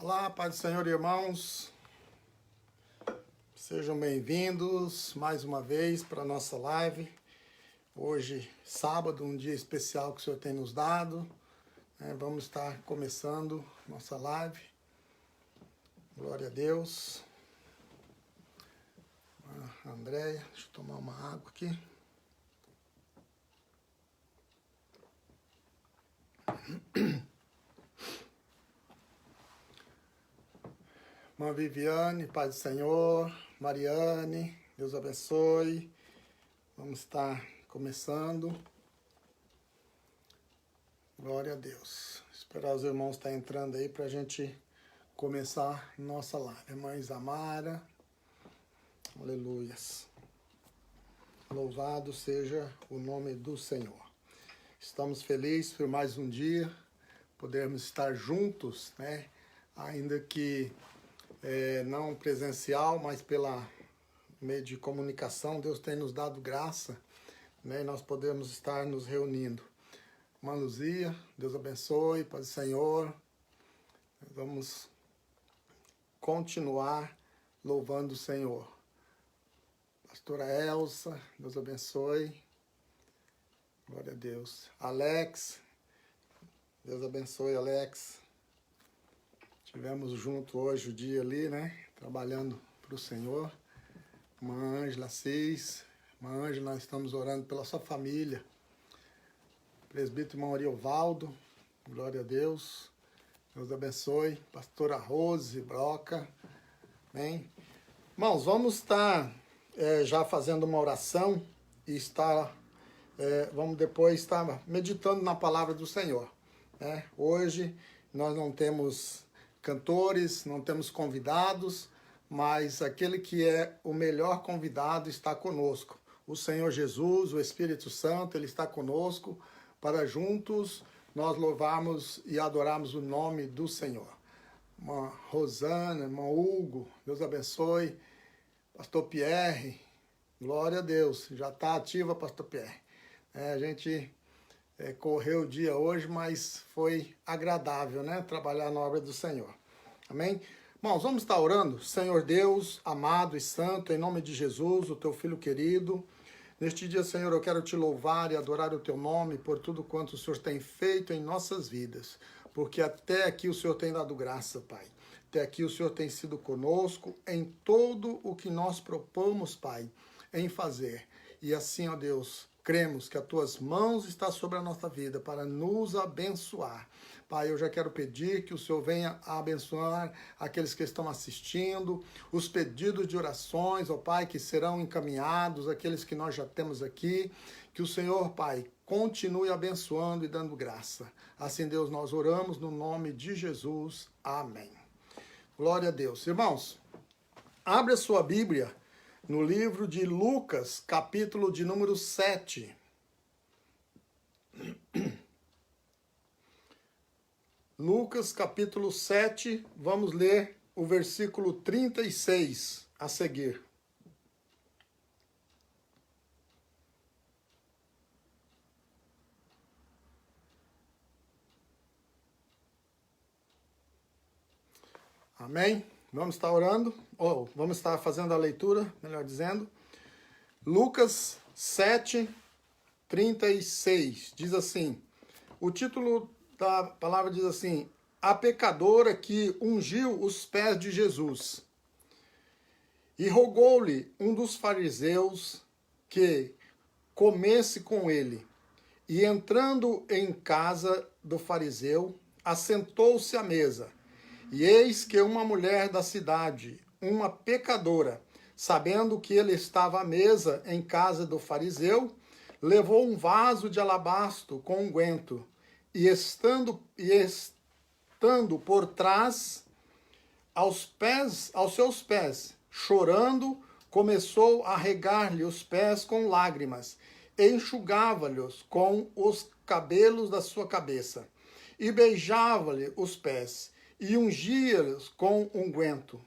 Olá, Pai do Senhor, irmãos. Sejam bem-vindos mais uma vez para a nossa live. Hoje, sábado, um dia especial que o Senhor tem nos dado. Vamos estar começando nossa live. Glória a Deus. Andréia, deixa eu tomar uma água aqui. Irmã Viviane, Pai do Senhor, Mariane, Deus abençoe. Vamos estar começando. Glória a Deus. Esperar os irmãos estar entrando aí para a gente começar nossa live. Irmã Isamara, aleluias. Louvado seja o nome do Senhor. Estamos felizes por mais um dia, podermos estar juntos, né? Ainda que não presencial, mas pela meio de comunicação, Deus tem nos dado graça, né? E nós podemos estar nos reunindo. Irmã Luzia, Deus abençoe, Pai do Senhor. Vamos continuar louvando o Senhor. Pastora Elsa, Deus abençoe. Glória a Deus. Alex, Deus abençoe, Alex. Estivemos juntos hoje o dia ali, né? Trabalhando para o Senhor. Irmã Ângela Assis. Irmã Ângela, nós estamos orando pela sua família. Presbítero irmão Ariovaldo. Glória a Deus. Deus abençoe. Pastora Rose Broca. Amém. Irmãos, vamos estar já fazendo uma oração e vamos depois estar meditando na palavra do Senhor. Né? Hoje nós não temos cantores, não temos convidados, mas aquele que é o melhor convidado está conosco. O Senhor Jesus, o Espírito Santo, Ele está conosco para juntos nós louvarmos e adorarmos o nome do Senhor. Irmã Rosana, irmão Hugo, Deus abençoe. Pastor Pierre, glória a Deus, já está ativa, Pastor Pierre. A gente correu o dia hoje, mas foi agradável, né? Trabalhar na obra do Senhor. Amém? Irmãos, vamos estar orando. Senhor Deus, amado e santo, em nome de Jesus, o teu filho querido. Neste dia, Senhor, eu quero te louvar e adorar o teu nome por tudo quanto o Senhor tem feito em nossas vidas. Porque até aqui o Senhor tem dado graça, Pai. Até aqui o Senhor tem sido conosco em todo o que nós propomos, Pai, em fazer. E assim, ó Deus, cremos que as tuas mãos estão sobre a nossa vida para nos abençoar. Pai, eu já quero pedir que o Senhor venha a abençoar aqueles que estão assistindo, os pedidos de orações, ó Pai, que serão encaminhados, aqueles que nós já temos aqui. Que o Senhor, Pai, continue abençoando e dando graça. Assim, Deus, nós oramos no nome de Jesus. Amém. Glória a Deus. Irmãos, abre a sua Bíblia no livro de Lucas, capítulo de número 7. Lucas, capítulo 7, vamos ler o versículo 36 a seguir. Amém? Vamos estar orando, ou vamos estar fazendo a leitura, melhor dizendo. Lucas 7, 36, diz assim, o título da palavra diz assim, a pecadora que ungiu os pés de Jesus. E rogou-lhe um dos fariseus que comesse com ele. E entrando em casa do fariseu, assentou-se à mesa. E eis que uma mulher da cidade, uma pecadora, sabendo que ele estava à mesa em casa do fariseu, levou um vaso de alabastro com unguento, e estando por trás, aos seus pés, chorando, começou a regar-lhe os pés com lágrimas, e enxugava-lhes com os cabelos da sua cabeça, e beijava-lhe os pés, e ungia-lhes com unguento.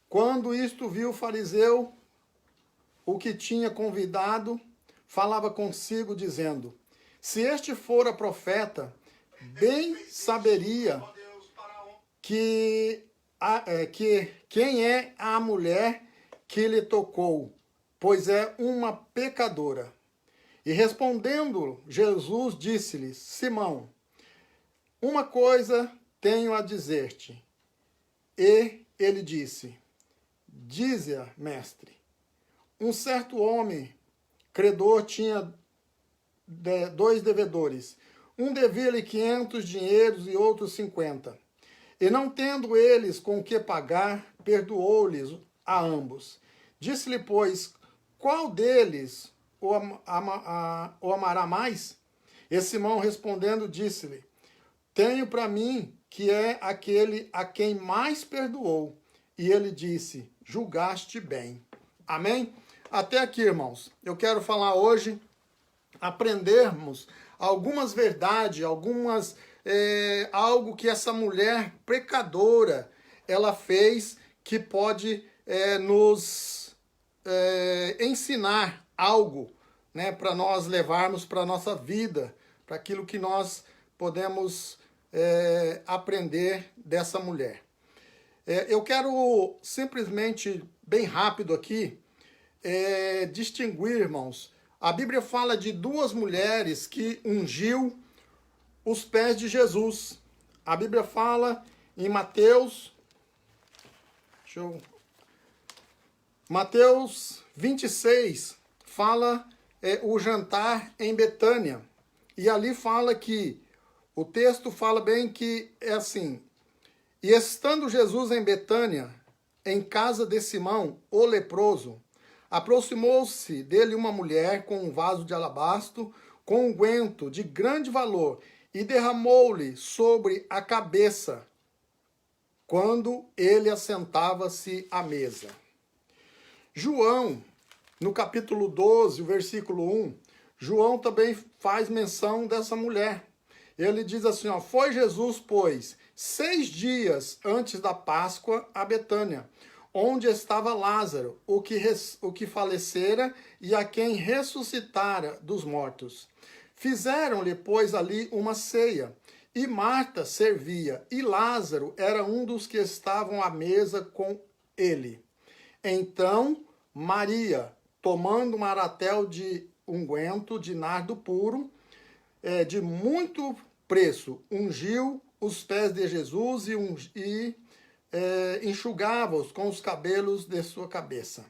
Quando isto viu o fariseu, o que tinha convidado, falava consigo, dizendo, se este fora profeta, bem saberia quem é a mulher que lhe tocou, pois é uma pecadora. E respondendo, Jesus disse-lhe: Simão, uma coisa tenho a dizer-te. E ele disse: Dize-a, mestre. Um certo homem, credor, tinha 2 devedores. Um devia-lhe 500 dinheiros e outro 50. E não tendo eles com que pagar, perdoou-lhes a ambos. Disse-lhe, pois, qual deles o amará mais? E Simão respondendo disse-lhe: Tenho para mim que é aquele a quem mais perdoou. E ele disse: Julgaste bem. Amém? Até aqui, irmãos. Eu quero falar hoje, aprendermos algumas verdades, algo que essa mulher pecadora ela fez que pode nos ensinar algo, né, para nós levarmos para a nossa vida, para aquilo que nós podemos aprender dessa mulher. Eu quero simplesmente, bem rápido aqui, distinguir, irmãos. A Bíblia fala de 2 mulheres que ungiu os pés de Jesus. A Bíblia fala em Mateus, Mateus 26, fala o jantar em Betânia. E ali fala que, o texto fala bem que é assim: E estando Jesus em Betânia, em casa de Simão, o leproso, aproximou-se dele uma mulher com um vaso de alabastro, com unguento de grande valor, e derramou-lhe sobre a cabeça, quando ele assentava-se à mesa. João, no capítulo 12, o versículo 1, João também faz menção dessa mulher. Ele diz assim, ó: Foi Jesus, pois, 6 dias antes da Páscoa a Betânia, onde estava Lázaro, o que falecera e a quem ressuscitara dos mortos. Fizeram-lhe, pois, ali uma ceia, e Marta servia, e Lázaro era um dos que estavam à mesa com ele. Então Maria, tomando um aratel de unguento de nardo puro, de muito preço, ungiu os pés de Jesus e enxugava-os com os cabelos de sua cabeça.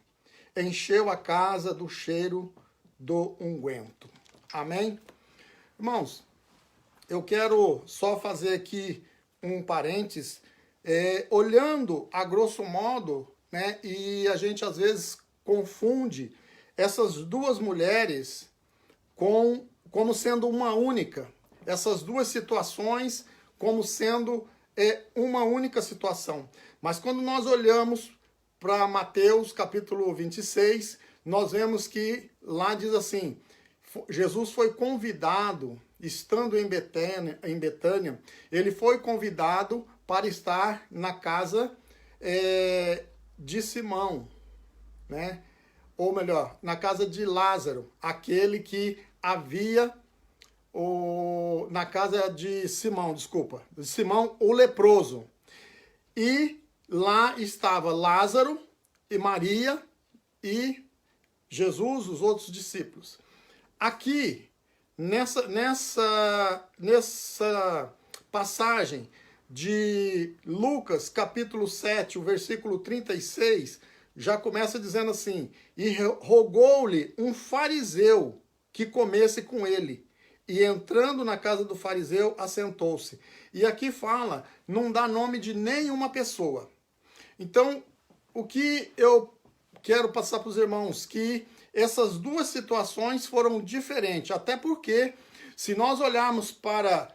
Encheu a casa do cheiro do unguento. Amém? Irmãos, eu quero só fazer aqui um parênteses, olhando a grosso modo, né, e a gente às vezes confunde essas 2 mulheres como sendo uma única. Essas 2 situações como sendo uma única situação. Mas quando nós olhamos para Mateus capítulo 26, nós vemos que lá diz assim: Jesus foi convidado, estando em Betânia, ele foi convidado para estar na casa de Simão, né? Ou melhor, na casa de Lázaro, aquele que havia na casa de Simão, de Simão o leproso. E lá estava Lázaro e Maria e Jesus, os outros discípulos. Aqui, nessa passagem de Lucas, capítulo 7, o versículo 36, já começa dizendo assim: E rogou-lhe um fariseu que comesse com ele. E entrando na casa do fariseu, assentou-se. E aqui fala, não dá nome de nenhuma pessoa. Então, o que eu quero passar para os irmãos, que essas 2 situações foram diferentes. Até porque, se nós olharmos para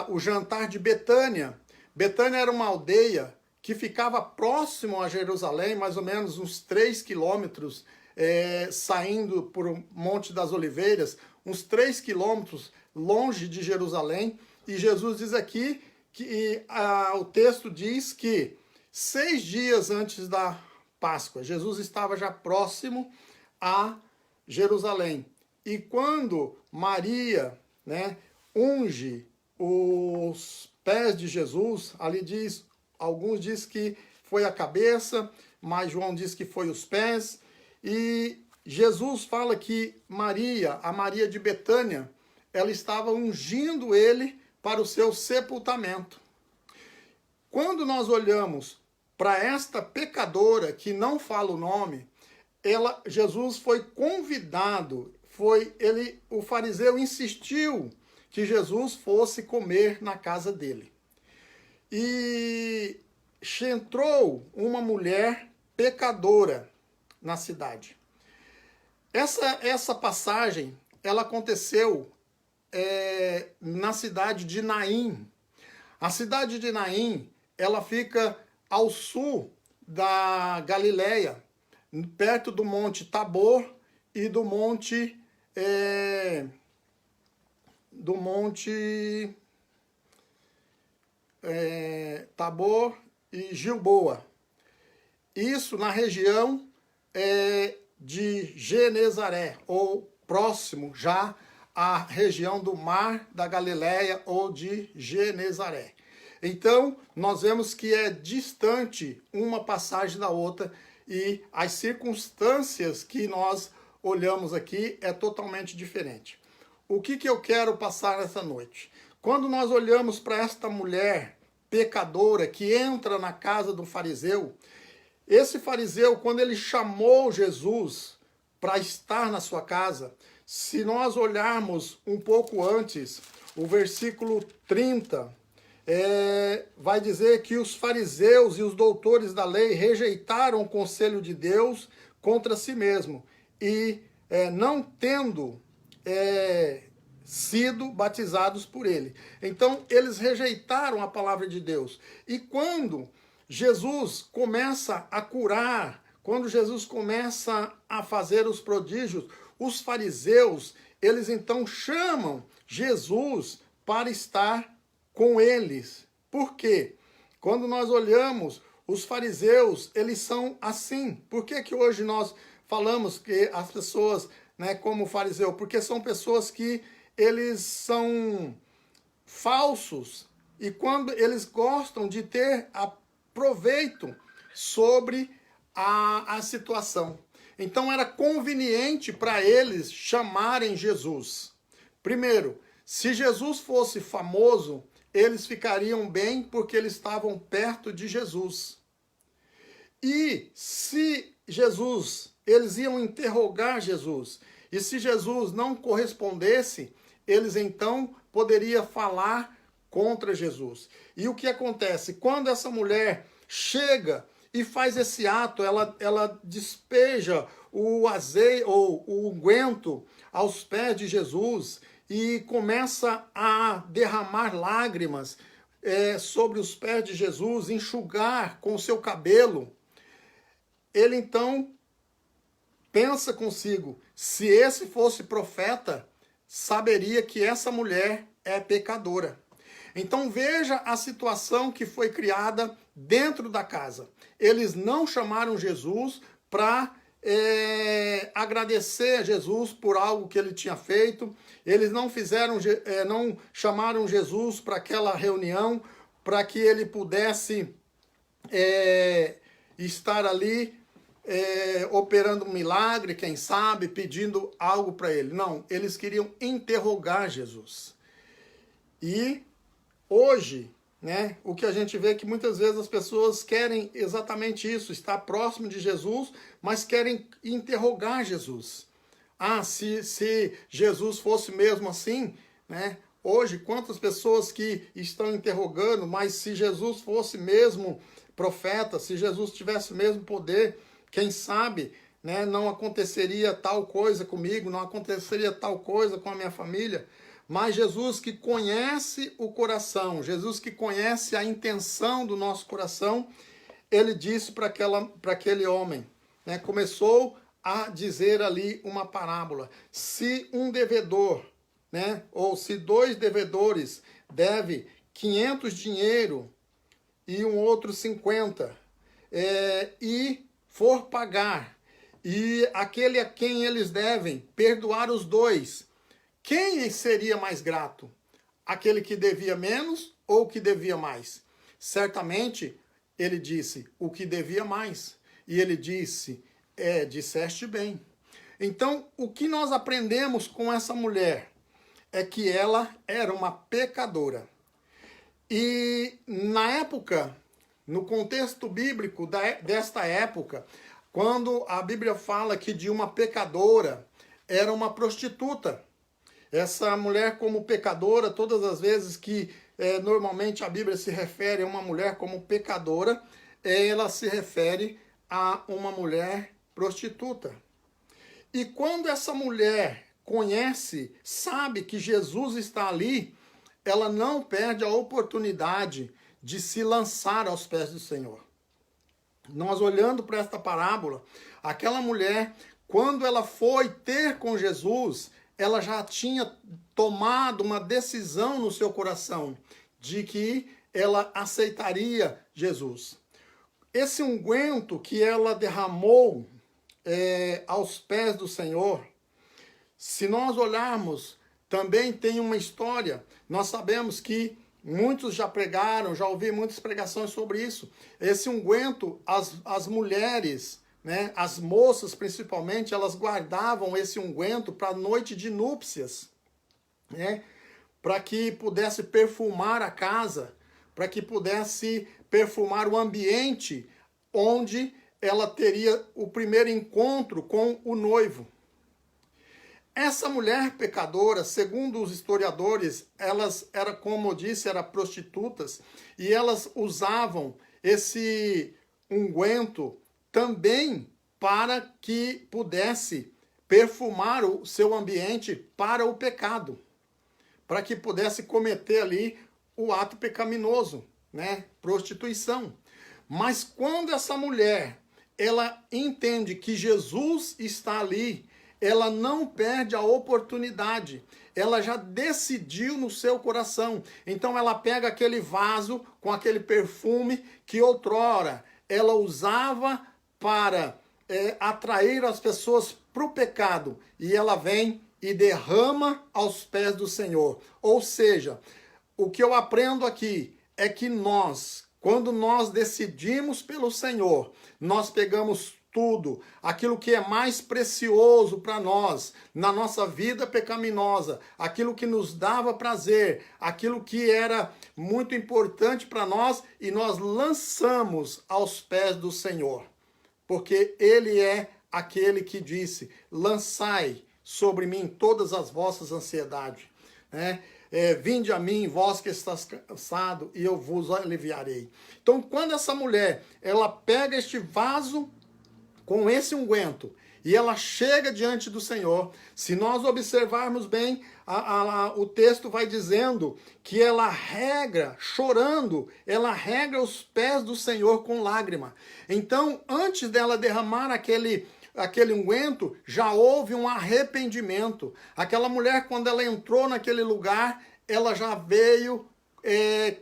o jantar de Betânia, Betânia era uma aldeia que ficava próximo a Jerusalém, mais ou menos uns 3 quilômetros, saindo por o Monte das Oliveiras, uns 3 quilômetros longe de Jerusalém. E Jesus diz aqui que o texto diz que 6 dias antes da Páscoa, Jesus estava já próximo a Jerusalém. E quando Maria, né, unge os pés de Jesus. Ali diz, alguns dizem que foi a cabeça, mas João diz que foi os pés. E Jesus fala que Maria, a Maria de Betânia, ela estava ungindo ele para o seu sepultamento. Quando nós olhamos para esta pecadora que não fala o nome, Jesus foi convidado, o fariseu insistiu que Jesus fosse comer na casa dele. E entrou uma mulher pecadora na cidade. Essa passagem, ela aconteceu na cidade de Naim. A cidade de Naim, ela fica ao sul da Galileia, perto do Monte Tabor e do Monte Tabor e Gilboa. Isso na região de Genezaré, ou próximo já à região do Mar da Galileia ou de Genezaré. Então, nós vemos que é distante uma passagem da outra e as circunstâncias que nós olhamos aqui é totalmente diferente. O que eu quero passar essa noite? Quando nós olhamos para esta mulher pecadora que entra na casa do fariseu, esse fariseu, quando ele chamou Jesus para estar na sua casa, se nós olharmos um pouco antes, o versículo 30, vai dizer que os fariseus e os doutores da lei rejeitaram o conselho de Deus contra si mesmo e não tendo sido batizados por ele. Então, eles rejeitaram a palavra de Deus. E quando Jesus começa a curar, quando Jesus começa a fazer os prodígios, os fariseus, eles então chamam Jesus para estar com eles. Por quê? Quando nós olhamos, os fariseus, eles são assim. Por que hoje nós falamos que as pessoas, como fariseu? Porque são pessoas que eles são falsos e quando eles gostam de ter proveito sobre a situação. Então era conveniente para eles chamarem Jesus. Primeiro, se Jesus fosse famoso, eles ficariam bem porque eles estavam perto de Jesus. E se eles iam interrogar Jesus, e se Jesus não correspondesse, eles então poderiam falar contra Jesus. E o que acontece? Quando essa mulher chega e faz esse ato, ela despeja o azeite ou o unguento aos pés de Jesus e começa a derramar lágrimas sobre os pés de Jesus, enxugar com o seu cabelo. Ele então pensa consigo, se esse fosse profeta, saberia que essa mulher é pecadora. Então veja a situação que foi criada dentro da casa. Eles não chamaram Jesus para agradecer a Jesus por algo que ele tinha feito. Eles não chamaram Jesus para aquela reunião para que ele pudesse estar ali operando um milagre, quem sabe, pedindo algo para ele. Não, eles queriam interrogar Jesus. E hoje, o que a gente vê é que muitas vezes as pessoas querem exatamente isso, estar próximo de Jesus, mas querem interrogar Jesus. Se Jesus fosse mesmo assim, hoje quantas pessoas que estão interrogando, mas se Jesus fosse mesmo profeta, se Jesus tivesse o mesmo poder, quem sabe, não aconteceria tal coisa comigo, não aconteceria tal coisa com a minha família. Mas Jesus que conhece o coração, Jesus que conhece a intenção do nosso coração, ele disse para aquele homem, começou a dizer ali uma parábola. Se um devedor, ou se 2 devedores deve 500 dinheiro e um outro 50, e for pagar, e aquele a quem eles devem perdoar os 2, quem seria mais grato? aquele que devia menos ou o que devia mais? Certamente, ele disse o que devia mais. E ele disse, disseste bem. Então, o que nós aprendemos com essa mulher é que ela era uma pecadora. E na época, no contexto bíblico desta época, quando a Bíblia fala que de uma pecadora era uma prostituta. Essa mulher como pecadora, todas as vezes que normalmente a Bíblia se refere a uma mulher como pecadora, ela se refere a uma mulher prostituta. E quando essa mulher conhece, sabe que Jesus está ali, ela não perde a oportunidade de se lançar aos pés do Senhor. Nós olhando para esta parábola, aquela mulher, quando ela foi ter com Jesus, ela já tinha tomado uma decisão no seu coração de que ela aceitaria Jesus. Esse unguento que ela derramou aos pés do Senhor, se nós olharmos, também tem uma história. Nós sabemos que muitos já pregaram, já ouvi muitas pregações sobre isso. Esse unguento, as mulheres, né, as moças principalmente, elas guardavam esse unguento para a noite de núpcias, né, para que pudesse perfumar a casa, para que pudesse perfumar o ambiente onde ela teria o primeiro encontro com o noivo. Essa mulher pecadora, segundo os historiadores, elas eram, como eu disse, eram prostitutas, e elas usavam esse unguento também para que pudesse perfumar o seu ambiente para o pecado, para que pudesse cometer ali o ato pecaminoso, né? Prostituição. Mas quando essa mulher, ela entende que Jesus está ali, ela não perde a oportunidade. Ela já decidiu no seu coração. Então ela pega aquele vaso com aquele perfume que outrora ela usava para atrair as pessoas para o pecado. E ela vem e derrama aos pés do Senhor. Ou seja, o que eu aprendo aqui é que nós, quando nós decidimos pelo Senhor, nós pegamos tudo, aquilo que é mais precioso para nós, na nossa vida pecaminosa, aquilo que nos dava prazer, aquilo que era muito importante para nós, e nós lançamos aos pés do Senhor. Porque Ele é aquele que disse, lançai sobre mim todas as vossas ansiedades, né? Vinde a mim, vós que estáis cansado, e eu vos aliviarei. Então, quando essa mulher, ela pega este vaso com esse unguento, e ela chega diante do Senhor, se nós observarmos bem, o texto vai dizendo que ela rega, chorando, ela rega os pés do Senhor com lágrima. Então, antes dela derramar aquele unguento, já houve um arrependimento. Aquela mulher, quando ela entrou naquele lugar, ela já veio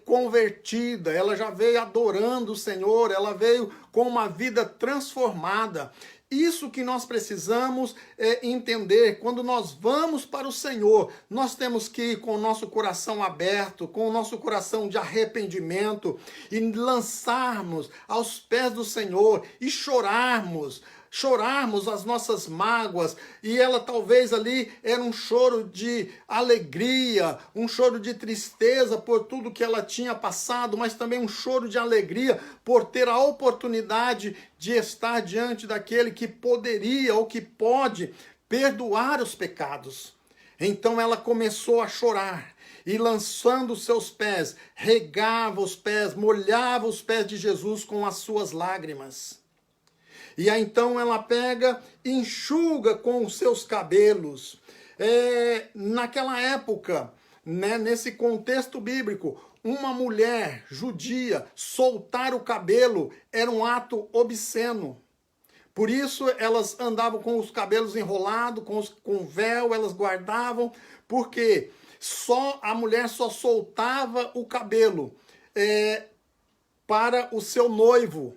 convertida, ela já veio adorando o Senhor, ela veio com uma vida transformada. Isso que nós precisamos entender. Quando nós vamos para o Senhor, nós temos que ir com o nosso coração aberto, com o nosso coração de arrependimento, e lançarmos aos pés do Senhor e chorarmos as nossas mágoas, e ela talvez ali era um choro de alegria, um choro de tristeza por tudo que ela tinha passado, mas também um choro de alegria por ter a oportunidade de estar diante daquele que poderia ou que pode perdoar os pecados. Então ela começou a chorar, e lançando os seus pés, regava os pés, molhava os pés de Jesus com as suas lágrimas. E aí então ela pega e enxuga com os seus cabelos. Naquela época, né, nesse contexto bíblico, uma mulher judia soltar o cabelo era um ato obsceno. Por isso elas andavam com os cabelos enrolados, com véu, elas guardavam, porque a mulher só soltava o cabelo para o seu noivo.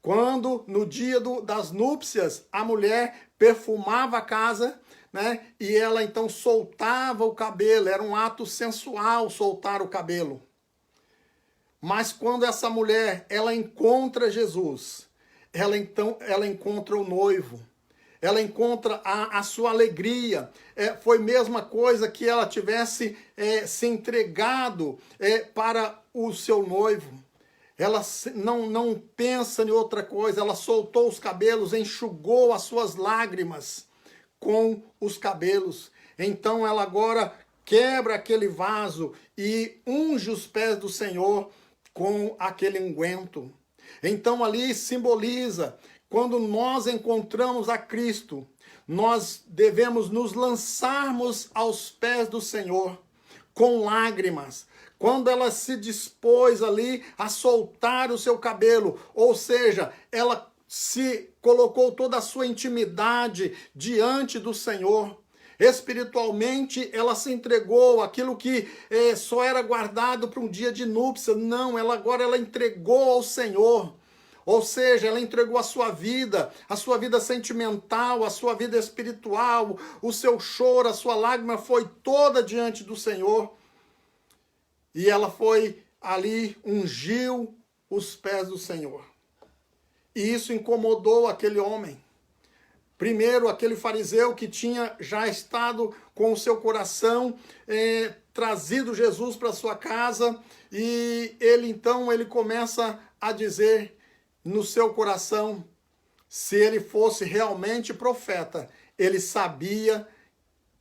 Quando, no dia das núpcias, a mulher perfumava a casa, né? E ela então soltava o cabelo, era um ato sensual soltar o cabelo. Mas quando essa mulher, ela encontra Jesus, ela encontra o noivo, ela encontra a sua alegria. Foi a mesma coisa que ela tivesse se entregado para o seu noivo. Ela não pensa em outra coisa, ela soltou os cabelos, enxugou as suas lágrimas com os cabelos. Então ela agora quebra aquele vaso e unge os pés do Senhor com aquele unguento. Então ali simboliza, quando nós encontramos a Cristo, nós devemos nos lançarmos aos pés do Senhor com lágrimas. Quando ela se dispôs ali a soltar o seu cabelo, ou seja, ela se colocou toda a sua intimidade diante do Senhor. Espiritualmente, ela se entregou aquilo que só era guardado para um dia de núpcia. Não, agora ela entregou ao Senhor. Ou seja, ela entregou a sua vida sentimental, a sua vida espiritual, o seu choro, a sua lágrima foi toda diante do Senhor. E ela foi ali, ungiu os pés do Senhor. E isso incomodou aquele homem. Primeiro, aquele fariseu que tinha já estado com o seu coração trazido Jesus para sua casa, e ele começa a dizer no seu coração, se ele fosse realmente profeta, ele sabia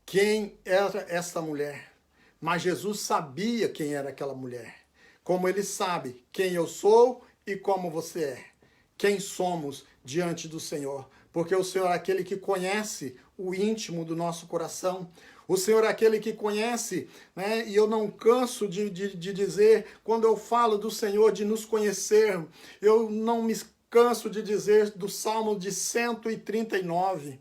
quem era essa mulher. Mas Jesus sabia quem era aquela mulher. Como ele sabe quem eu sou e como você é. Quem somos diante do Senhor. Porque o Senhor é aquele que conhece o íntimo do nosso coração. O Senhor é aquele que conhece, né? E eu não canso de dizer, quando eu falo do Senhor, de nos conhecer, eu não me canso de dizer do Salmo de 139.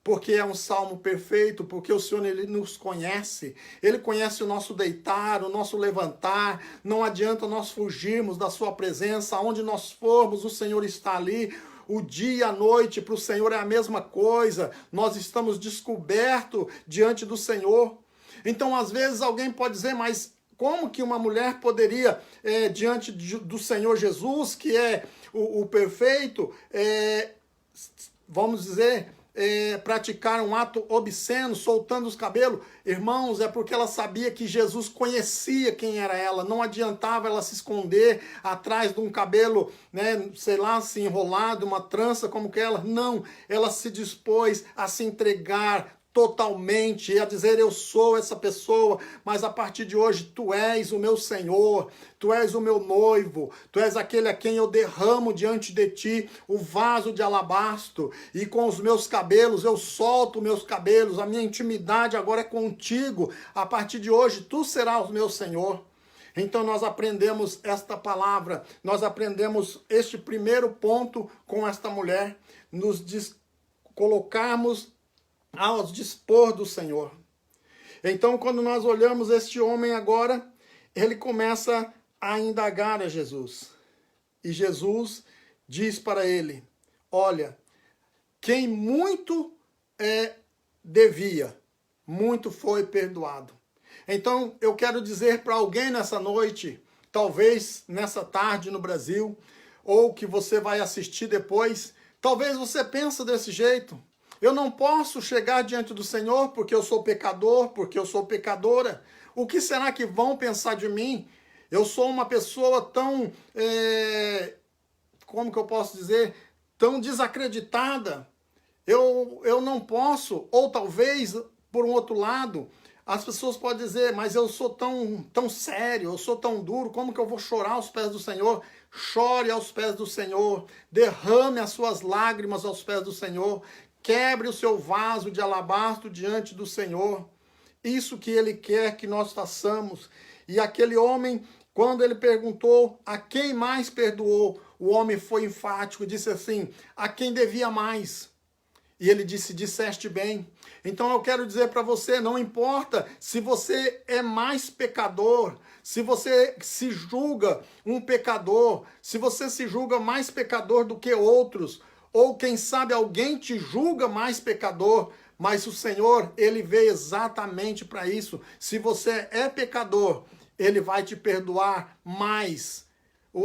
Porque é um salmo perfeito, porque o Senhor, ele nos conhece. Ele conhece o nosso deitar, o nosso levantar. Não adianta nós fugirmos da sua presença. Aonde nós formos, o Senhor está ali. O dia e a noite para o Senhor é a mesma coisa. Nós estamos descobertos diante do Senhor. Então, às vezes, alguém pode dizer, mas como que uma mulher poderia, diante do Senhor Jesus, que é o perfeito, vamos dizer, praticar um ato obsceno, soltando os cabelos? Irmãos, é porque ela sabia que Jesus conhecia quem era ela. Não adiantava ela se esconder atrás de um cabelo, né, sei lá, se enrolado, uma trança como que ela. Não, ela se dispôs a se entregar totalmente, e a dizer, eu sou essa pessoa, mas a partir de hoje tu és o meu Senhor, tu és o meu noivo, tu és aquele a quem eu derramo diante de ti o vaso de alabastro, e com os meus cabelos eu solto meus cabelos, a minha intimidade agora é contigo, a partir de hoje tu serás o meu Senhor. Então nós aprendemos esta palavra, nós aprendemos este primeiro ponto com esta mulher, nos colocarmos ao dispor do Senhor. Então, quando nós olhamos este homem agora, ele começa a indagar a Jesus. E Jesus diz para ele, olha, quem muito devia, muito foi perdoado. Então, eu quero dizer para alguém nessa noite, talvez nessa tarde no Brasil, ou que você vai assistir depois, talvez você pense desse jeito. Eu não posso chegar diante do Senhor porque eu sou pecador, porque eu sou pecadora. O que será que vão pensar de mim? Eu sou uma pessoa tão, como que eu posso dizer, tão desacreditada. Eu não posso, ou talvez, por um outro lado, as pessoas podem dizer, mas eu sou tão sério, eu sou tão duro, como que eu vou chorar aos pés do Senhor? Chore aos pés do Senhor, derrame as suas lágrimas aos pés do Senhor, quebre o seu vaso de alabastro diante do Senhor. Isso que ele quer que nós façamos. E aquele homem, quando ele perguntou a quem mais perdoou, o homem foi enfático, disse assim, a quem devia mais. E ele disse, disseste bem. Então eu quero dizer para você, não importa se você é mais pecador, se você se julga um pecador, se você se julga mais pecador do que outros, ou quem sabe alguém te julga mais pecador, mas o Senhor, ele veio exatamente para isso. Se você é pecador, ele vai te perdoar mais.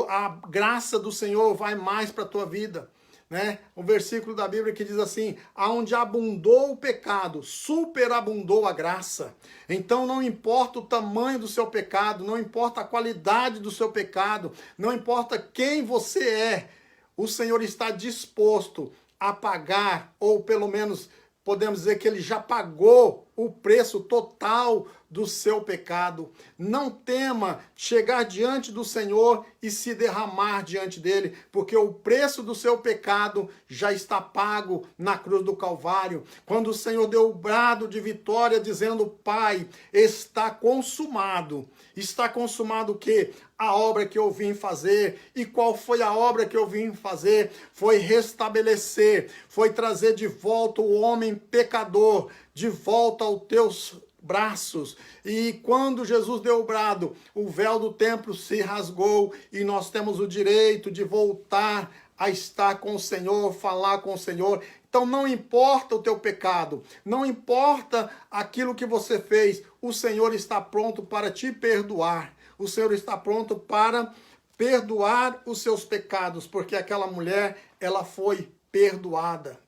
A graça do Senhor vai mais para a tua vida. Né? O versículo da Bíblia que diz assim: aonde abundou o pecado, superabundou a graça. Então não importa o tamanho do seu pecado, não importa a qualidade do seu pecado, não importa quem você é, o Senhor está disposto a pagar, ou pelo menos podemos dizer que ele já pagou o preço total do seu pecado. Não tema chegar diante do Senhor e se derramar diante dele, porque o preço do seu pecado já está pago na cruz do Calvário. Quando o Senhor deu o brado de vitória, dizendo: Pai, está consumado. Está consumado o quê? A obra que eu vim fazer. E qual foi a obra que eu vim fazer? Foi restabelecer, foi trazer de volta o homem pecador, de volta aos teus braços. E quando Jesus deu o brado, o véu do templo se rasgou e nós temos o direito de voltar a estar com o Senhor, falar com o Senhor. Então não importa o teu pecado, não importa aquilo que você fez, o Senhor está pronto para te perdoar. O Senhor está pronto para perdoar os seus pecados, porque aquela mulher, ela foi perdoada.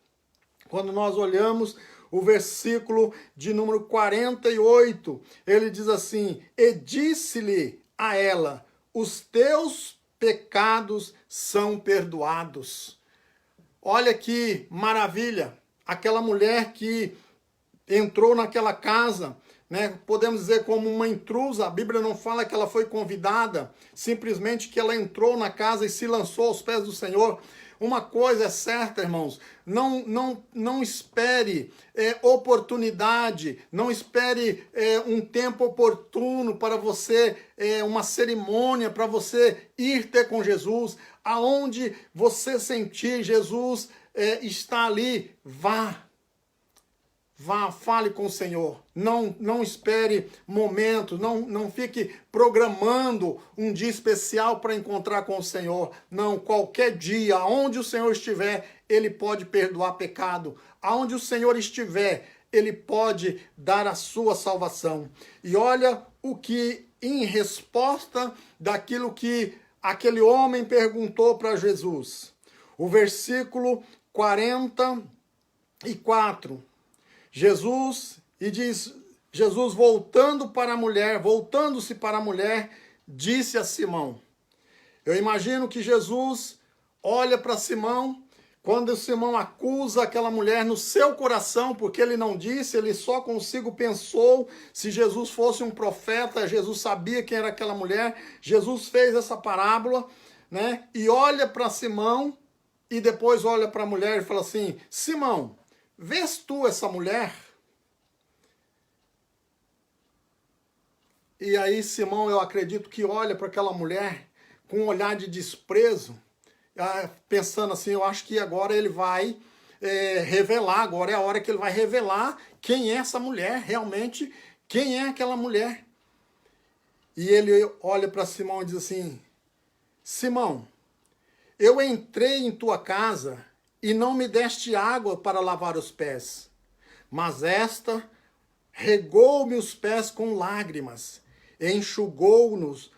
Quando nós olhamos o versículo de número 48, ele diz assim: e disse-lhe a ela, os teus pecados são perdoados. Olha que maravilha, aquela mulher que entrou naquela casa, né? Podemos dizer como uma intrusa. A Bíblia não fala que ela foi convidada, simplesmente que ela entrou na casa e se lançou aos pés do Senhor. Uma coisa é certa, irmãos, não espere oportunidade, não espere um tempo oportuno para você, uma cerimônia para você ir ter com Jesus. Aonde você sentir Jesus está ali, vá. Vá, fale com o Senhor. Não espere momentos, não fique programando um dia especial para encontrar com o Senhor. Não, qualquer dia, aonde o Senhor estiver, Ele pode perdoar pecado. Aonde o Senhor estiver, Ele pode dar a sua salvação. E olha o que, em resposta daquilo que aquele homem perguntou para Jesus. O versículo 44. Jesus voltando-se para a mulher, disse a Simão. Eu imagino que Jesus olha para Simão, quando Simão acusa aquela mulher no seu coração, porque ele não disse, ele só consigo pensou. Se Jesus fosse um profeta, Jesus sabia quem era aquela mulher. Jesus fez essa parábola, né? E olha para Simão e depois olha para a mulher e fala assim: Simão, vês tu essa mulher? E aí Simão, eu acredito que olha para aquela mulher com um olhar de desprezo, pensando assim: eu acho que agora ele vai revelar, agora é a hora que ele vai revelar quem é essa mulher, realmente, quem é aquela mulher. E ele olha para Simão e diz assim: Simão, eu entrei em tua casa e não me deste água para lavar os pés, mas esta regou-me os pés com lágrimas, e enxugou-nos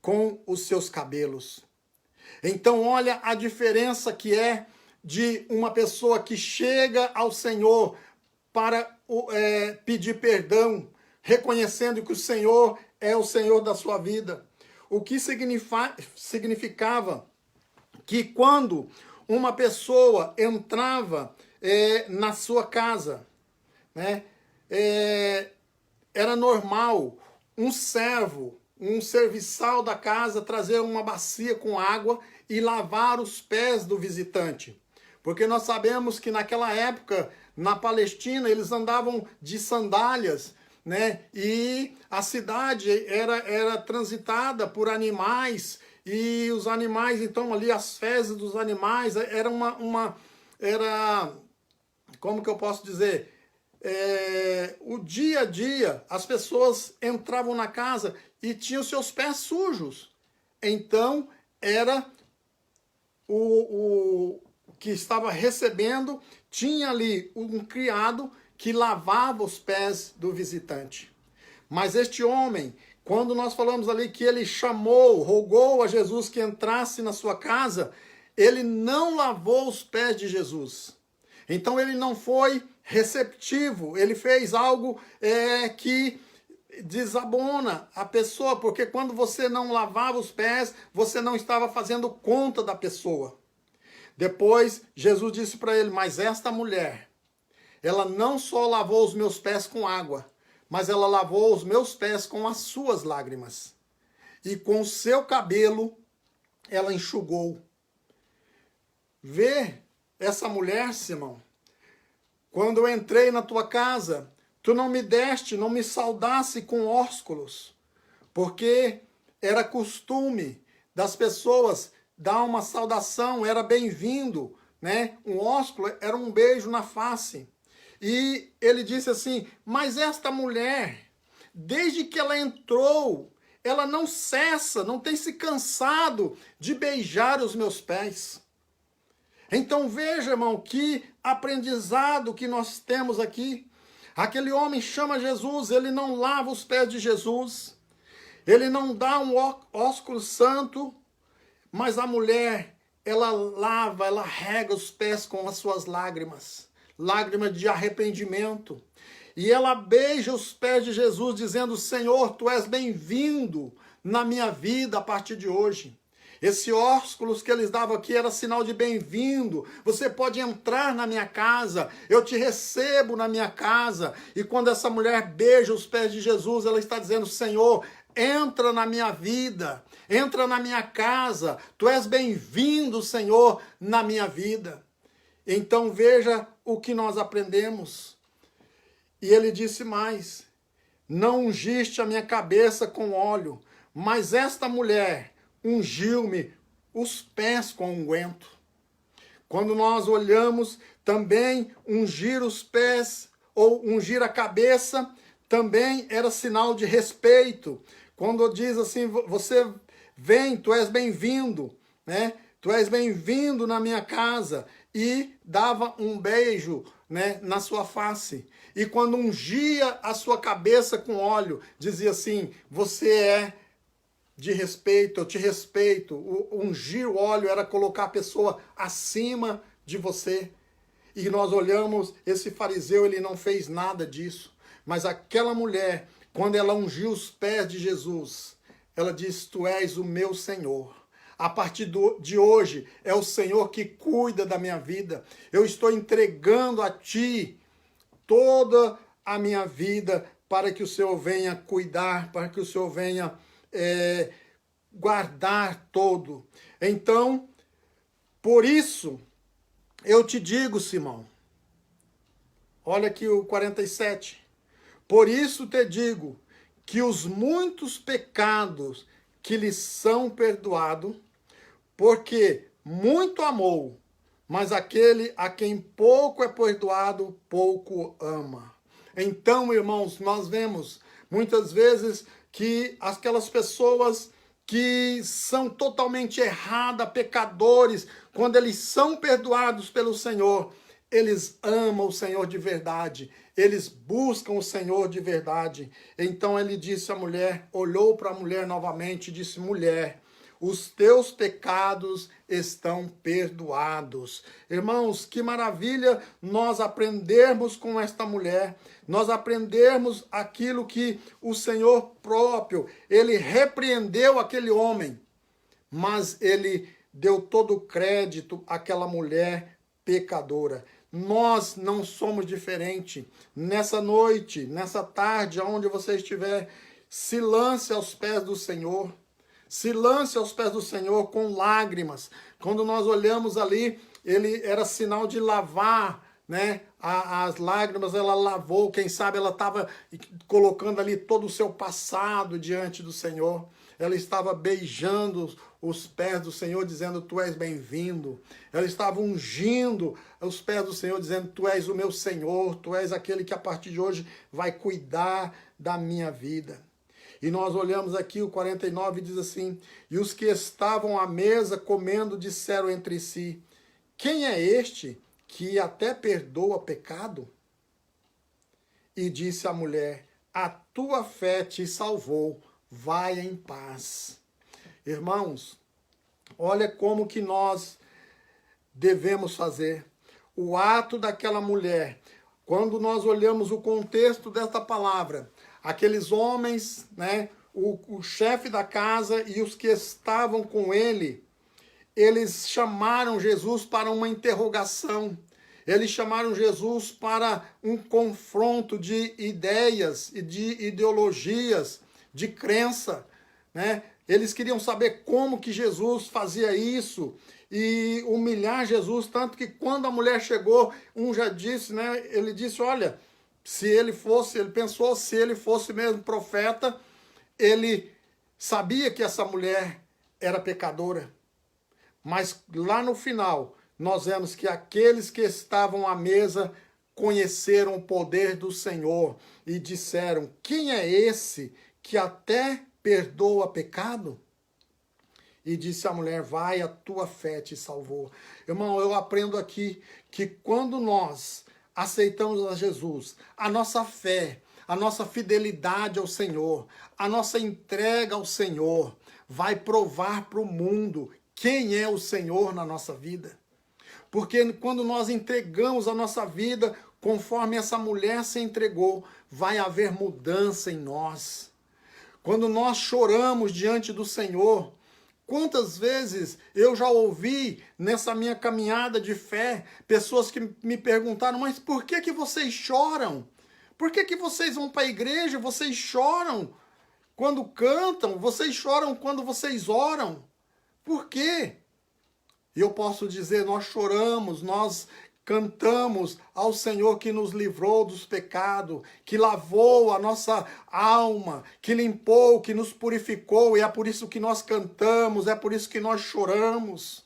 com os seus cabelos. Então olha a diferença que é de uma pessoa que chega ao Senhor para pedir perdão, reconhecendo que o Senhor é o Senhor da sua vida. O que significava que quando uma pessoa entrava na sua casa, né, era normal um servo, um serviçal da casa trazer uma bacia com água e lavar os pés do visitante. Porque nós sabemos que naquela época, na Palestina, eles andavam de sandálias, né? E a cidade era transitada por animais, e os animais, então, ali, as fezes dos animais, era como que eu posso dizer? O dia a dia, as pessoas entravam na casa e tinham seus pés sujos. Então, era o que estava recebendo tinha ali um criado que lavava os pés do visitante. Mas este homem, quando nós falamos ali que ele chamou, rogou a Jesus que entrasse na sua casa, ele não lavou os pés de Jesus. Então ele não foi receptivo, ele fez algo que desabona a pessoa, porque quando você não lavava os pés, você não estava fazendo conta da pessoa. Depois, Jesus disse para ele, mas esta mulher, ela não só lavou os meus pés com água, mas ela lavou os meus pés com as suas lágrimas. E com o seu cabelo, ela enxugou. Vê essa mulher, Simão. Quando eu entrei na tua casa, tu não me deste, não me saudasse com ósculos, porque era costume das pessoas dar uma saudação, era bem-vindo, né? Um ósculo era um beijo na face. E ele disse assim, mas esta mulher, desde que ela entrou, ela não cessa, não tem se cansado de beijar os meus pés. Então veja, irmão, que aprendizado que nós temos aqui. Aquele homem chama Jesus, ele não lava os pés de Jesus, ele não dá um ósculo santo, mas a mulher, ela lava, ela rega os pés com as suas lágrimas, lágrimas de arrependimento. E ela beija os pés de Jesus, dizendo, Senhor, tu és bem-vindo na minha vida a partir de hoje. Esse ósculos que eles davam aqui era sinal de bem-vindo. Você pode entrar na minha casa, eu te recebo na minha casa. E quando essa mulher beija os pés de Jesus, ela está dizendo, Senhor, entra na minha vida, entra na minha casa. Tu és bem-vindo, Senhor, na minha vida. Então veja o que nós aprendemos. E ele disse mais, não ungiste a minha cabeça com óleo, mas esta mulher ungiu-me os pés com unguento. Quando nós olhamos também ungir os pés ou ungir a cabeça, também era sinal de respeito. Quando diz assim, você vem, tu és bem-vindo, né? Tu és bem-vindo na minha casa. E dava um beijo, né, na sua face. E quando ungia a sua cabeça com óleo, dizia assim, você é de respeito, eu te respeito. O ungir o óleo era colocar a pessoa acima de você. E nós olhamos, esse fariseu, ele não fez nada disso. Mas aquela mulher, quando ela ungiu os pés de Jesus, ela disse, tu és o meu Senhor. A partir de hoje, é o Senhor que cuida da minha vida. Eu estou entregando a ti toda a minha vida para que o Senhor venha cuidar, para que o Senhor venha guardar todo. Então, por isso, eu te digo, Simão, olha aqui o 47, por isso te digo que os muitos pecados que lhe são perdoados, porque muito amou, mas aquele a quem pouco é perdoado, pouco ama. Então, irmãos, nós vemos muitas vezes que aquelas pessoas que são totalmente erradas, pecadores, quando eles são perdoados pelo Senhor, eles amam o Senhor de verdade, eles buscam o Senhor de verdade. Então ele disse à mulher, olhou para a mulher novamente e disse, mulher, os teus pecados estão perdoados. Irmãos, que maravilha nós aprendermos com esta mulher, nós aprendermos aquilo que o Senhor próprio, ele repreendeu aquele homem, mas ele deu todo o crédito àquela mulher pecadora. Nós não somos diferentes. Nessa noite, nessa tarde, aonde você estiver, se lance aos pés do Senhor. Se lance aos pés do Senhor com lágrimas. Quando nós olhamos ali, ele era sinal de lavar, né? As lágrimas ela lavou, quem sabe ela estava colocando ali todo o seu passado diante do Senhor. Ela estava beijando os pés do Senhor, dizendo, tu és bem-vindo. Ela estava ungindo os pés do Senhor, dizendo, tu és o meu Senhor, tu és aquele que a partir de hoje vai cuidar da minha vida. E nós olhamos aqui o 49 e diz assim, e os que estavam à mesa comendo disseram entre si, quem é este que até perdoa pecado? E disse à mulher: a tua fé te salvou, vai em paz. Irmãos, olha como que nós devemos fazer. O ato daquela mulher, quando nós olhamos o contexto desta palavra, aqueles homens, né, o chefe da casa e os que estavam com ele, eles chamaram Jesus para uma interrogação. Eles chamaram Jesus para um confronto de ideias e de ideologias, de crença, né? Eles queriam saber como que Jesus fazia isso e humilhar Jesus, tanto que quando a mulher chegou, um já disse, né? Ele disse, olha, se ele pensou, se ele fosse mesmo profeta, ele sabia que essa mulher era pecadora. Mas lá no final, nós vemos que aqueles que estavam à mesa conheceram o poder do Senhor e disseram, quem é esse que até perdoa pecado? E disse a mulher, vai, a tua fé te salvou. Irmão, eu aprendo aqui que quando nós aceitamos a Jesus, a nossa fé, a nossa fidelidade ao Senhor, a nossa entrega ao Senhor, vai provar para o mundo quem é o Senhor na nossa vida. Porque quando nós entregamos a nossa vida, conforme essa mulher se entregou, vai haver mudança em nós. Quando nós choramos diante do Senhor, quantas vezes eu já ouvi nessa minha caminhada de fé, pessoas que me perguntaram, mas por que vocês choram? Por que vocês vão para a igreja? Vocês choram quando cantam? Vocês choram quando vocês oram? Por quê? E eu posso dizer, nós choramos, nós cantamos ao Senhor que nos livrou dos pecados, que lavou a nossa alma, que limpou, que nos purificou, e é por isso que nós cantamos, é por isso que nós choramos.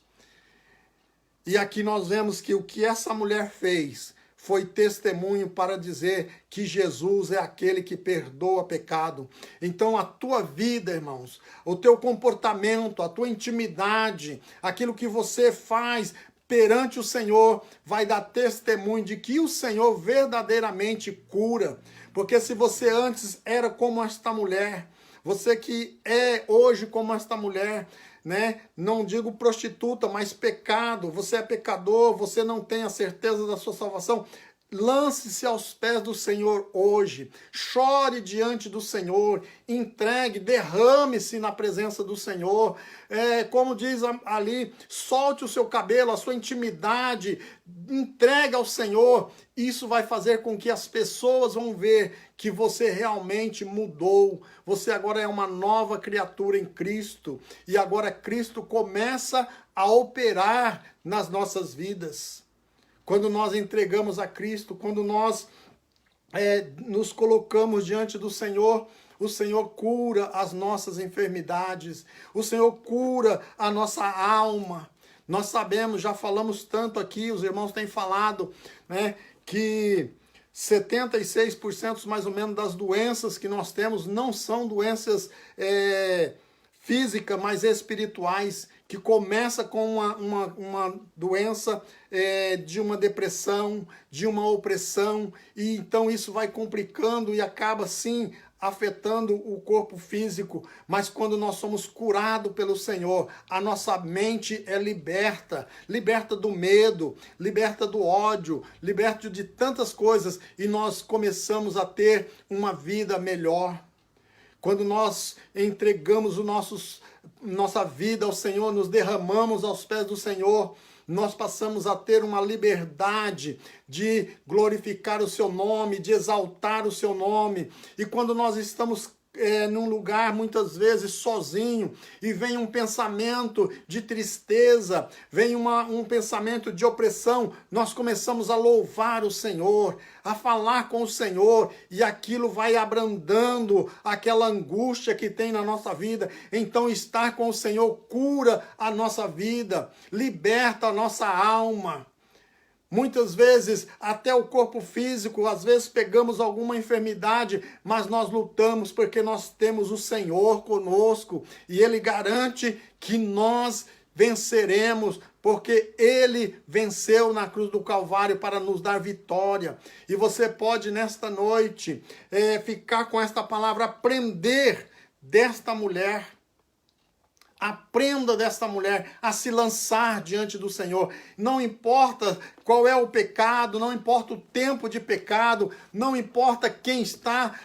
E aqui nós vemos que o que essa mulher fez foi testemunho para dizer que Jesus é aquele que perdoa pecado. Então a tua vida, irmãos, o teu comportamento, a tua intimidade, aquilo que você faz perante o Senhor, vai dar testemunho de que o Senhor verdadeiramente cura. Porque se você antes era como esta mulher, você que é hoje como esta mulher, né? Não digo prostituta, mas pecado, você é pecador, você não tem a certeza da sua salvação, lance-se aos pés do Senhor hoje, chore diante do Senhor, entregue, derrame-se na presença do Senhor, como diz ali, solte o seu cabelo, a sua intimidade, entregue ao Senhor. Isso vai fazer com que as pessoas vão ver que você realmente mudou, você agora é uma nova criatura em Cristo, e agora Cristo começa a operar nas nossas vidas. Quando nós entregamos a Cristo, quando nós nos colocamos diante do Senhor, o Senhor cura as nossas enfermidades, o Senhor cura a nossa alma. Nós sabemos, já falamos tanto aqui, os irmãos têm falado, né, que 76% mais ou menos das doenças que nós temos não são doenças físicas, mas espirituais, que começa com uma doença de uma depressão, de uma opressão, e então isso vai complicando e acaba sim afetando o corpo físico, mas quando nós somos curados pelo Senhor, a nossa mente é liberta do medo, liberta do ódio, liberta de tantas coisas, e nós começamos a ter uma vida melhor. Quando nós entregamos nossa vida ao Senhor, nos derramamos aos pés do Senhor, nós passamos a ter uma liberdade de glorificar o seu nome, de exaltar o seu nome. E quando nós estamos num lugar muitas vezes sozinho e vem um pensamento de tristeza, vem um pensamento de opressão, nós começamos a louvar o Senhor, a falar com o Senhor, e aquilo vai abrandando aquela angústia que tem na nossa vida. Então estar com o Senhor cura a nossa vida, liberta a nossa alma. Muitas vezes, até o corpo físico, às vezes pegamos alguma enfermidade, mas nós lutamos porque nós temos o Senhor conosco, e Ele garante que nós venceremos, porque Ele venceu na cruz do Calvário para nos dar vitória. E você pode, nesta noite, ficar com esta palavra, aprender desta mulher. Aprenda desta mulher a se lançar diante do Senhor. Não importa qual é o pecado, não importa o tempo de pecado, não importa quem está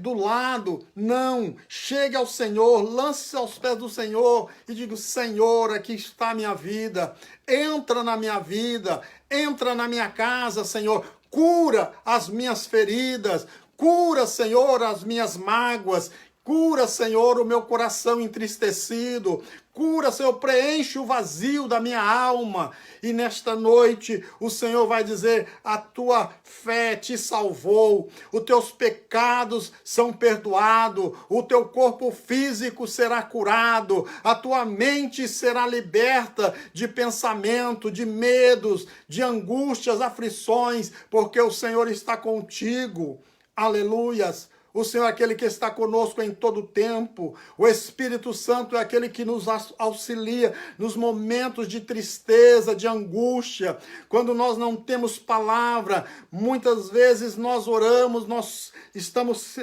do lado. Não, chegue ao Senhor, lance-se aos pés do Senhor e diga: Senhor, aqui está a minha vida. Entra na minha vida, entra na minha casa, Senhor. Cura as minhas feridas, cura, Senhor, as minhas mágoas. Cura, Senhor, o meu coração entristecido. Cura, Senhor, preenche o vazio da minha alma. E nesta noite o Senhor vai dizer: a tua fé te salvou, os teus pecados são perdoados, o teu corpo físico será curado, a tua mente será liberta de pensamento, de medos, de angústias, aflições, porque o Senhor está contigo. Aleluias. O Senhor é aquele que está conosco em todo o tempo. O Espírito Santo é aquele que nos auxilia nos momentos de tristeza, de angústia. Quando nós não temos palavra, muitas vezes nós oramos, nós estamos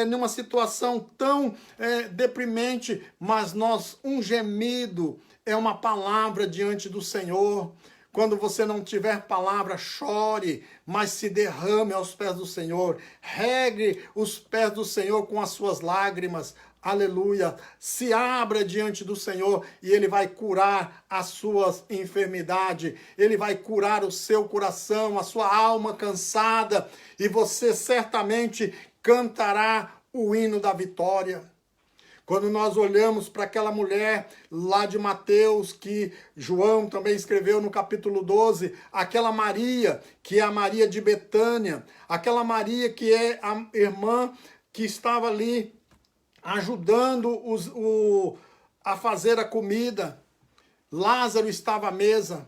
numa situação tão deprimente, mas um gemido é uma palavra diante do Senhor. Quando você não tiver palavra, chore, mas se derrame aos pés do Senhor. Regue os pés do Senhor com as suas lágrimas. Aleluia. Se abra diante do Senhor e Ele vai curar as suas enfermidades. Ele vai curar o seu coração, a sua alma cansada. E você certamente cantará o hino da vitória. Quando nós olhamos para aquela mulher lá de Mateus, que João também escreveu no capítulo 12, aquela Maria, que é a Maria de Betânia, aquela Maria que é a irmã que estava ali ajudando a fazer a comida. Lázaro estava à mesa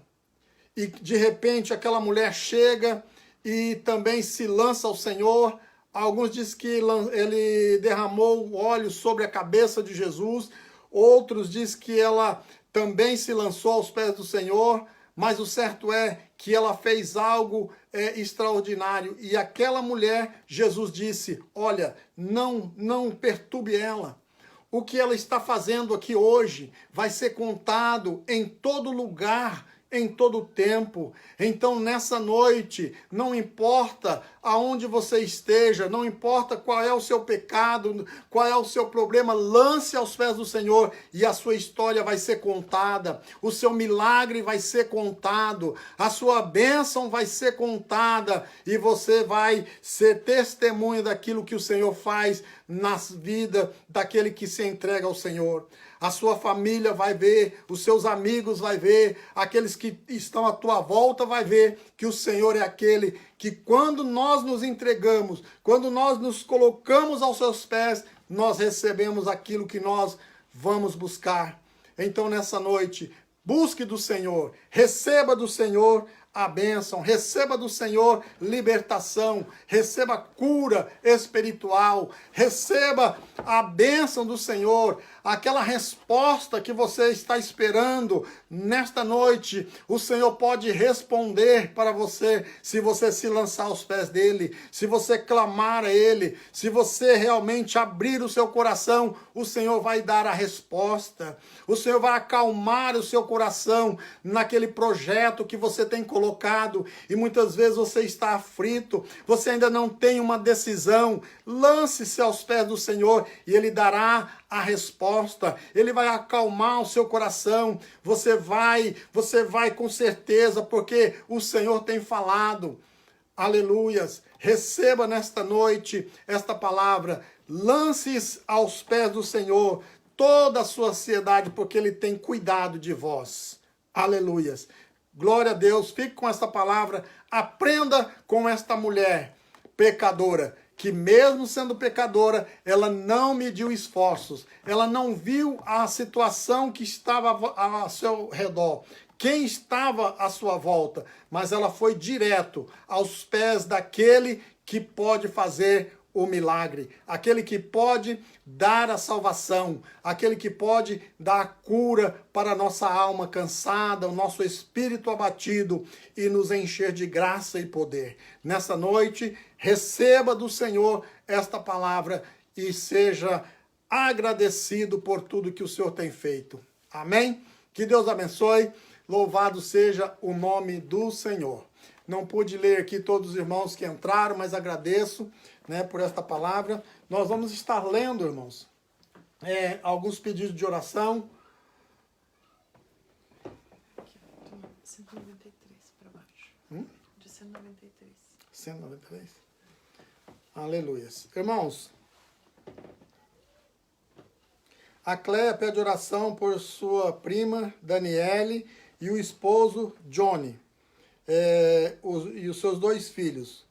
e de repente aquela mulher chega e também se lança ao Senhor. Alguns dizem que ele derramou óleo sobre a cabeça de Jesus. Outros dizem que ela também se lançou aos pés do Senhor. Mas o certo é que ela fez algo extraordinário. E aquela mulher, Jesus disse: olha, não perturbe ela. O que ela está fazendo aqui hoje vai ser contado em todo lugar, em todo tempo. Então, nessa noite, não importa aonde você esteja, não importa qual é o seu pecado, qual é o seu problema, lance aos pés do Senhor e a sua história vai ser contada, o seu milagre vai ser contado, a sua bênção vai ser contada e você vai ser testemunha daquilo que o Senhor faz na vida daquele que se entrega ao Senhor. A sua família vai ver, os seus amigos vai ver, aqueles que estão à tua volta vai ver que o Senhor é aquele que quando nós nos entregamos, quando nós nos colocamos aos seus pés, nós recebemos aquilo que nós vamos buscar. Então nessa noite, busque do Senhor, receba do Senhor a bênção, receba do Senhor libertação, receba cura espiritual, receba a bênção do Senhor, aquela resposta que você está esperando nesta noite. O Senhor pode responder para você se você se lançar aos pés dele, se você clamar a ele, se você realmente abrir o seu coração, o Senhor vai dar a resposta. O Senhor vai acalmar o seu coração naquele projeto que você tem colocado e muitas vezes você está aflito, você ainda não tem uma decisão. Lance-se aos pés do Senhor e ele dará a resposta, ele vai acalmar o seu coração, você vai com certeza, porque o Senhor tem falado. Aleluias, receba nesta noite esta palavra, lance aos pés do Senhor toda a sua ansiedade, porque ele tem cuidado de vós. Aleluias, glória a Deus, fique com esta palavra, aprenda com esta mulher pecadora, que mesmo sendo pecadora, ela não mediu esforços, ela não viu a situação que estava ao seu redor, quem estava à sua volta, mas ela foi direto aos pés daquele que pode fazer o milagre, aquele que pode dar a salvação, aquele que pode dar a cura para a nossa alma cansada, o nosso espírito abatido e nos encher de graça e poder. Nessa noite, receba do Senhor esta palavra e seja agradecido por tudo que o Senhor tem feito. Amém? Que Deus abençoe. Louvado seja o nome do Senhor. Não pude ler aqui todos os irmãos que entraram, mas agradeço, né, por esta palavra. Nós vamos estar lendo, irmãos, alguns pedidos de oração. 193 para baixo. De 193. 193. Aleluias. Irmãos, a Cléia pede oração por sua prima Daniele e o esposo Johnny. E os seus 2 filhos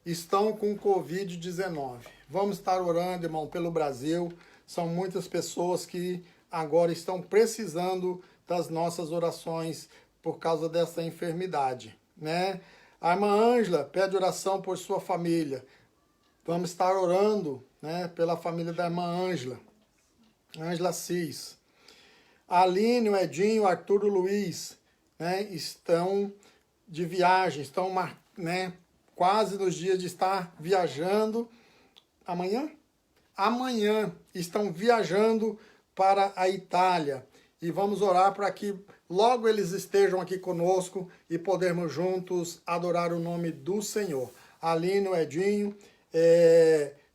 estão com Covid-19. Vamos estar orando, irmão, pelo Brasil. São muitas pessoas que agora estão precisando das nossas orações por causa dessa enfermidade, né? A irmã Ângela pede oração por sua família. Vamos estar orando, né, pela família da irmã Ângela. Ângela Cis. A Aline, o Edinho, o Arthur e o Luiz, né, estão de viagem, estão, né, quase nos dias de estar viajando. Amanhã? Amanhã estão viajando para a Itália. E vamos orar para que logo eles estejam aqui conosco e podermos juntos adorar o nome do Senhor. A Aline, o Edinho,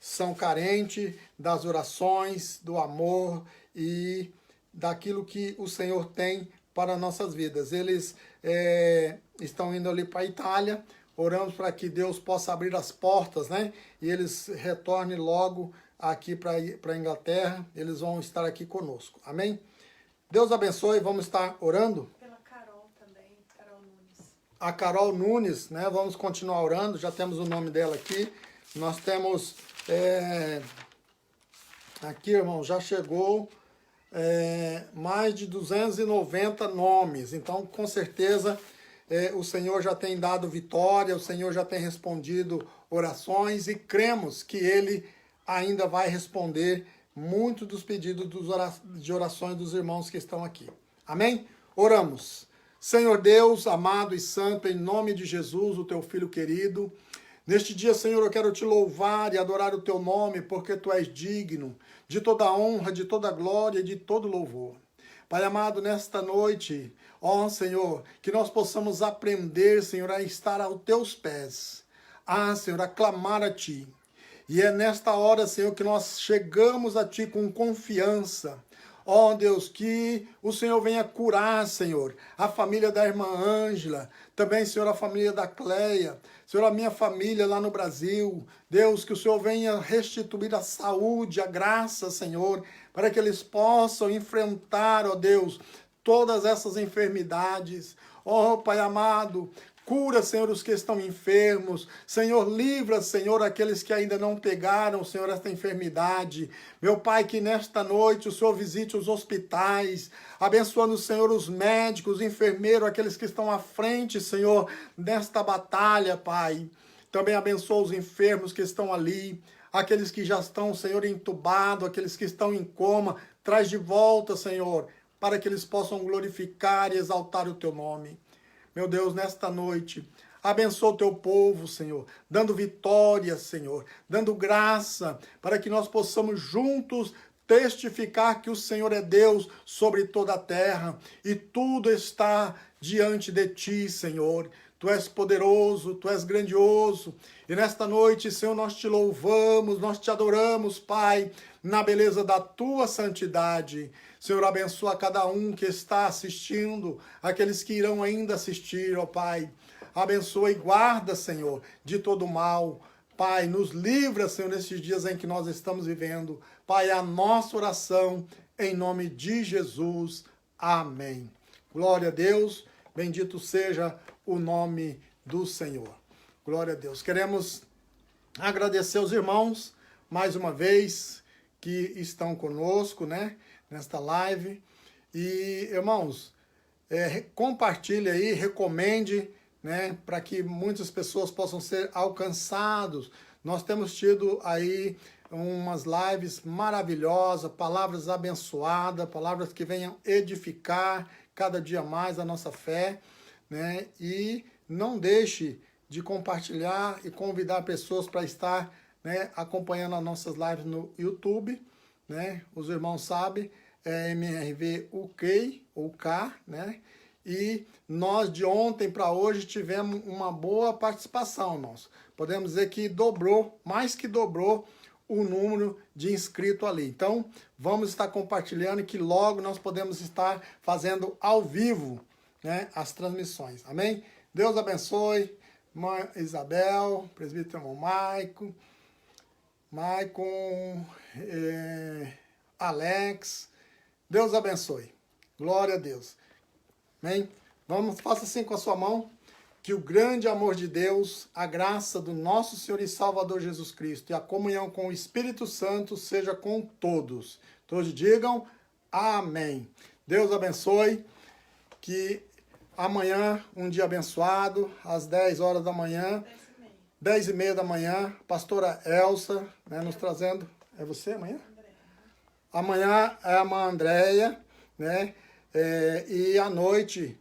são carentes das orações, do amor e daquilo que o Senhor tem para nossas vidas. Eles estão indo ali para a Itália. Oramos para que Deus possa abrir as portas, né? E eles retornem logo aqui para a Inglaterra. Eles vão estar aqui conosco. Amém? Deus abençoe. Vamos estar orando. Pela Carol também, Carol Nunes. A Carol Nunes, né? Vamos continuar orando. Já temos o nome dela aqui. Nós temos... aqui, irmão, já chegou... mais de 290 nomes. Então, com certeza, o Senhor já tem dado vitória, o Senhor já tem respondido orações e cremos que Ele ainda vai responder muito dos pedidos de orações dos irmãos que estão aqui. Amém? Oramos. Senhor Deus, amado e santo, em nome de Jesus, o teu Filho querido, neste dia, Senhor, eu quero te louvar e adorar o teu nome, porque tu és digno de toda honra, de toda glória e de todo louvor. Pai amado, nesta noite, ó Senhor, que nós possamos aprender, Senhor, a estar aos teus pés. Senhor, a clamar a ti. E é nesta hora, Senhor, que nós chegamos a ti com confiança. Ó Deus, que o Senhor venha curar, Senhor, a família da irmã Ângela, também, Senhor, a família da Cléia, Senhor, a minha família lá no Brasil. Deus, que o Senhor venha restituir a saúde, a graça, Senhor, para que eles possam enfrentar, ó Deus, todas essas enfermidades. Ó Pai amado, cura, Senhor, os que estão enfermos. Senhor, livra, Senhor, aqueles que ainda não pegaram, Senhor, esta enfermidade. Meu Pai, que nesta noite o Senhor visite os hospitais, abençoando, Senhor, os médicos, os enfermeiros, aqueles que estão à frente, Senhor, nesta batalha, Pai. Também abençoa os enfermos que estão ali, aqueles que já estão, Senhor, entubados, aqueles que estão em coma. Traz de volta, Senhor, para que eles possam glorificar e exaltar o teu nome. Meu Deus, nesta noite, abençoa o teu povo, Senhor, dando vitória, Senhor, dando graça, para que nós possamos juntos testificar que o Senhor é Deus sobre toda a terra e tudo está diante de ti, Senhor. Tu és poderoso, tu és grandioso. E nesta noite, Senhor, nós te louvamos, nós te adoramos, Pai, na beleza da tua santidade. Senhor, abençoa cada um que está assistindo, aqueles que irão ainda assistir, ó Pai. Abençoa e guarda, Senhor, de todo mal. Pai, nos livra, Senhor, nesses dias em que nós estamos vivendo. Pai, a nossa oração, em nome de Jesus. Amém. Glória a Deus, bendito seja o nome do Senhor. Glória a Deus. Queremos agradecer aos irmãos, mais uma vez, que estão conosco, né, nesta live. E, irmãos, compartilhe aí, recomende, né, para que muitas pessoas possam ser alcançados Nós temos tido aí umas lives maravilhosas, palavras abençoadas, palavras que venham edificar cada dia mais a nossa fé, né? E não deixe de compartilhar e convidar pessoas para estar, né, acompanhando as nossas lives no YouTube, né? Os irmãos sabem, é MRV UK, ou K, né? E nós de ontem para hoje tivemos uma boa participação, irmãos. Podemos dizer que dobrou, mais que dobrou o número de inscritos ali. Então, vamos estar compartilhando e que logo nós podemos estar fazendo ao vivo, né, as transmissões. Amém? Deus abençoe. Mãe Isabel, presbítero irmão Maicon, Alex. Deus abençoe. Glória a Deus. Amém? Vamos, faça assim com a sua mão. Que o grande amor de Deus, a graça do nosso Senhor e Salvador Jesus Cristo e a comunhão com o Espírito Santo seja com todos. Todos digam amém. Deus abençoe. Que amanhã, um dia abençoado, às 10 horas da manhã, 10h30 da manhã, pastora Elsa, né, nos trazendo... É você amanhã? Amanhã é a irmã Andréia, né? E à noite,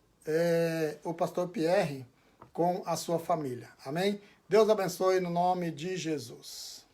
o pastor Pierre com a sua família. Amém? Deus abençoe no nome de Jesus.